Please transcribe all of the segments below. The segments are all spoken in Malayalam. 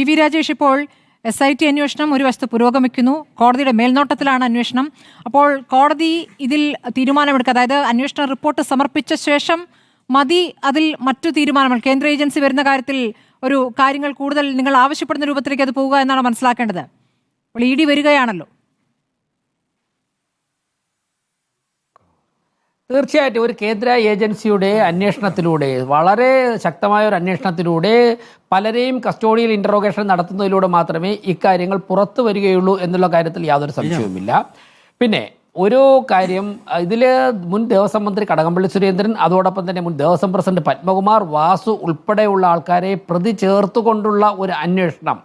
വി രാജേഷ്, ഇപ്പോൾ SIT അന്വേഷണം ഒരു വശത്ത് പുരോഗമിക്കുന്നു, കോടതിയുടെ മേൽനോട്ടത്തിലാണ് അന്വേഷണം. അപ്പോൾ കോടതി ഇതിൽ തീരുമാനമെടുക്കുക, അതായത് അന്വേഷണ റിപ്പോർട്ട് സമർപ്പിച്ച ശേഷം മതി അതിൽ മറ്റു തീരുമാനങ്ങൾ, കേന്ദ്ര ഏജൻസി വരുന്ന കാര്യത്തിൽ ഒരു കാര്യങ്ങൾ കൂടുതൽ നിങ്ങൾ ആവശ്യപ്പെടുന്ന രൂപത്തിലേക്ക് അത് പോവുക എന്നാണ് മനസ്സിലാക്കേണ്ടത്. അപ്പോൾ ED വരികയാണല്ലോ. തീർച്ചയായിട്ടും ഒരു കേന്ദ്ര ഏജൻസിയുടെ അന്വേഷണത്തിലൂടെ, വളരെ ശക്തമായ ഒരു അന്വേഷണത്തിലൂടെ, പലരെയും കസ്റ്റോഡിയൽ ഇൻട്രോഗേഷൻ നടത്തുന്നതിലൂടെ മാത്രമേ ഇക്കാര്യങ്ങൾ പുറത്തു വരികയുള്ളൂ എന്നുള്ള കാര്യത്തിൽ യാതൊരു സംശയവുമില്ല. പിന്നെ ഒരു കാര്യം, ഇതിൽ മുൻ ദേവസ്വം മന്ത്രി കടകംപള്ളി സുരേന്ദ്രൻ, അതോടൊപ്പം തന്നെ മുൻ ദേവസ്വം പ്രസിഡന്റ് പത്മകുമാർ, വാസു ഉൾപ്പെടെയുള്ള ആൾക്കാരെ പ്രതി ചേർത്തുകൊണ്ടുള്ള ഒരു അന്വേഷണം,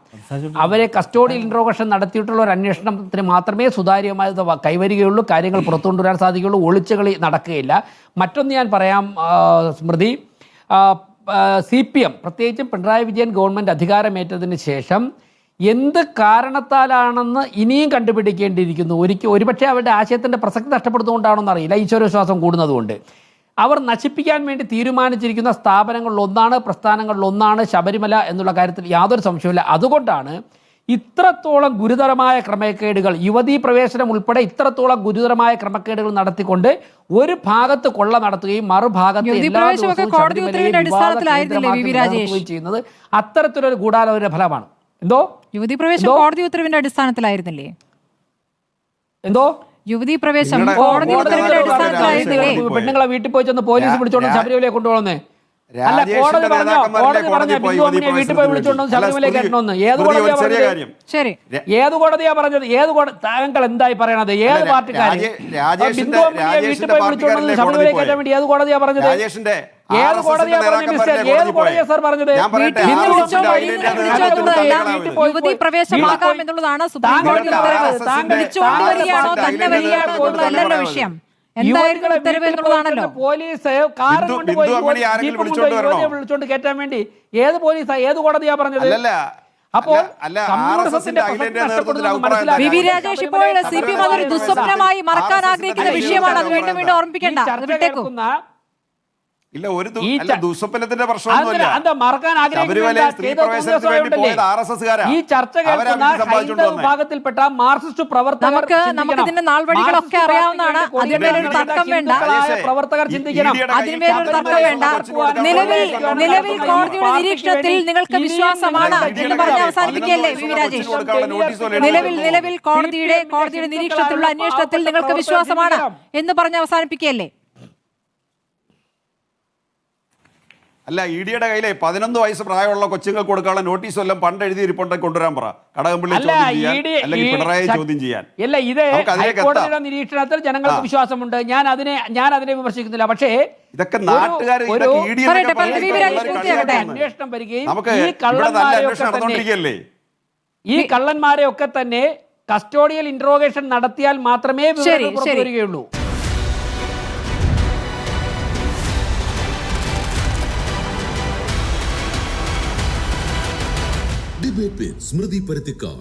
അവരെ കസ്റ്റോഡിയൽ ഇൻട്രോഗേഷൻ നടത്തിയിട്ടുള്ള ഒരു അന്വേഷണത്തിന് മാത്രമേ സുതാര്യമായത് കൈവരികയുള്ളൂ, കാര്യങ്ങൾ പുറത്തു കൊണ്ടുവരാൻ സാധിക്കുകയുള്ളൂ, ഒളിച്ചുകളി നടക്കുകയില്ല. മറ്റൊന്ന് ഞാൻ പറയാം സ്മൃതി, CPM പ്രത്യേകിച്ചും പിണറായി വിജയൻ ഗവൺമെൻറ് അധികാരമേറ്റതിന് ശേഷം എന്ത് കാരണത്താലാണെന്ന് ഇനിയും കണ്ടുപിടിക്കേണ്ടിയിരിക്കുന്നു. ഒരുപക്ഷെ അവരുടെ ആശയത്തിൻ്റെ പ്രസക്തി നഷ്ടപ്പെടുത്തുകൊണ്ടാണെന്ന് അറിയില്ല, ഈശ്വരവിശ്വാസം കൂടുന്നതുകൊണ്ട്. അവർ നശിപ്പിക്കാൻ വേണ്ടി തീരുമാനിച്ചിരിക്കുന്ന സ്ഥാപനങ്ങളിലൊന്നാണ്, പ്രസ്ഥാനങ്ങളിലൊന്നാണ് ശബരിമല എന്നുള്ള കാര്യത്തിൽ യാതൊരു സംശയമില്ല. അതുകൊണ്ടാണ് ഇത്രത്തോളം ഗുരുതരമായ ക്രമക്കേടുകൾ, യുവതീ പ്രവേശനം ഉൾപ്പെടെ ഇത്രത്തോളം ഗുരുതരമായ ക്രമക്കേടുകൾ നടത്തിക്കൊണ്ട് ഒരു ഭാഗത്ത് കൊള്ള നടത്തുകയും മറുഭാഗത്ത് എല്ലാ ദിവസവും ചെയ്യുന്നത് അത്തരത്തിലൊരു ഗൂഢാലോചന ഫലമാണ്. എന്തോ യുവതീ പ്രവേശം കോടതി ഉത്തരവിന്റെ അടിസ്ഥാനത്തിലായിരുന്നില്ലേ? എന്തോ യുവതീ പ്രവേശം കോടതി ഉത്തരവിന്റെ അടിസ്ഥാനത്തിലായിരുന്നില്ലേ? പെണ്ണുങ്ങളെ വീട്ടിൽ പോയി ചെന്ന് പോലീസ് പിടിച്ചോണ്ട് ശബരിമലയെ കൊണ്ടുപോകുന്നേ? അല്ല, കോടതി പറഞ്ഞോ, ബിന്ദുവിനെ വീട്ടിൽ പോയി വിളിച്ചോണ്ട് ശബരിമലയെ കയറ്റണമെന്ന് ഏത് കോടതിയാ പറഞ്ഞത്? ശരി, ഏത് കോടതിയാ പറഞ്ഞത്? താങ്കൾ എന്തായി പറയണത്? ഏത് പാർട്ടിക്കാര് ബിന്ദുവിനെ വീട്ടിൽ പോയി വിളിച്ചോണ്ട് ശബരിമലയെ കയറ്റാൻ വേണ്ടി ഏത് കോടതിയാ പറഞ്ഞത്? ഏത് കോടതിയാ പറഞ്ഞത് മിസ്റ്റർ? ഏത് കോടതിയാ സാർ പറഞ്ഞത്? യുവതീ പ്രവേശമാകാം എന്നുള്ളതാണ് സുപ്രീം കോടതി ഉത്തരവ്. വിളിച്ചുകൊണ്ട് വരികയാണോ തന്നെ വരികയാണോ എന്നുള്ളതല്ലല്ലോ വിഷയം. എന്തായിരുന്നു ഉത്തരവ് എന്നുള്ളതാണല്ലോ. പോലീസ് കാറും കൊണ്ട് പോയി വിളിച്ചോണ്ട് കയറ്റാൻ വേണ്ടി ഏത് പോലീസാ, ഏത് കോടതിയാ പറഞ്ഞത്? അപ്പോൾ വി രാജേഷ്, ഇപ്പോൾ CPM അതൊരു ദുസ്വപ്നമായി മറക്കാൻ ആഗ്രഹിക്കുന്ന വിഷയമാണ്. അത് വീണ്ടും വീണ്ടും ഓർമ്മിപ്പിക്കേണ്ട. ഇല്ല, ഒരു ദുസ്വപ്നത്തിന്റെ പ്രശ്നമൊന്നുമില്ല. മറക്കാൻ ഈ ചർച്ച കേൾക്കുന്ന വിഭാഗത്തിൽപ്പെട്ട മാർക്സിസ്റ്റ് പ്രവർത്തകർ നമുക്ക് ഇതിന്റെ നാൾവഴികളൊക്കെ അറിയാവുന്നതാണ്. അതിന്മേലൊരു തർക്കം വേണ്ട. പ്രവർത്തകർ ചിന്തിക്കണം. അതിന്മേലൊരു തർക്കം വേണ്ട. നിലവിൽ കോടതിയുടെ നിരീക്ഷണത്തിൽ നിങ്ങൾക്ക് വിശ്വാസമാണ് എന്ന് പറഞ്ഞ് അവസാനിപ്പിക്കുകയല്ലേ വി രാജേഷ്? നിലവിൽ കോടതിയുടെ നിരീക്ഷണത്തിലുള്ള അന്വേഷണത്തിൽ നിങ്ങൾക്ക് വിശ്വാസമാണ് എന്ന് പറഞ്ഞ് അവസാനിപ്പിക്കുകയല്ലേ? അല്ല, EDയുടെ കയ്യിലെ 11 വയസ്സ് പ്രായമുള്ള കൊച്ചുങ്ങൾക്ക് കൊടുക്കാനുള്ള നോട്ടീസ് എല്ലാം പണ്ട് എഴുതി റിപ്പോർട്ട് കൊണ്ടുവരാൻ പറ. കടകംപള്ളി അല്ലെങ്കിൽ പിണറായി ചോദ്യം ചെയ്യാൻ. അല്ല, ഇത് ഹൈക്കോടതിയുടെ നിരീക്ഷണത്തിൽ ജനങ്ങൾക്ക് വിശ്വാസമുണ്ട്. ഞാൻ അതിനെ വിമർശിക്കുന്നില്ല. പക്ഷേ ഇതൊക്കെ നാട്ടുകാർ അന്വേഷണം വരികയും ഈ കള്ളന്മാരെ ഒക്കെ തന്നെ കസ്റ്റോഡിയൽ ഇൻട്രോഗേഷൻ നടത്തിയാൽ മാത്രമേ പുറത്തു വരികയുള്ളൂ. Debate with Smriti Parathikar.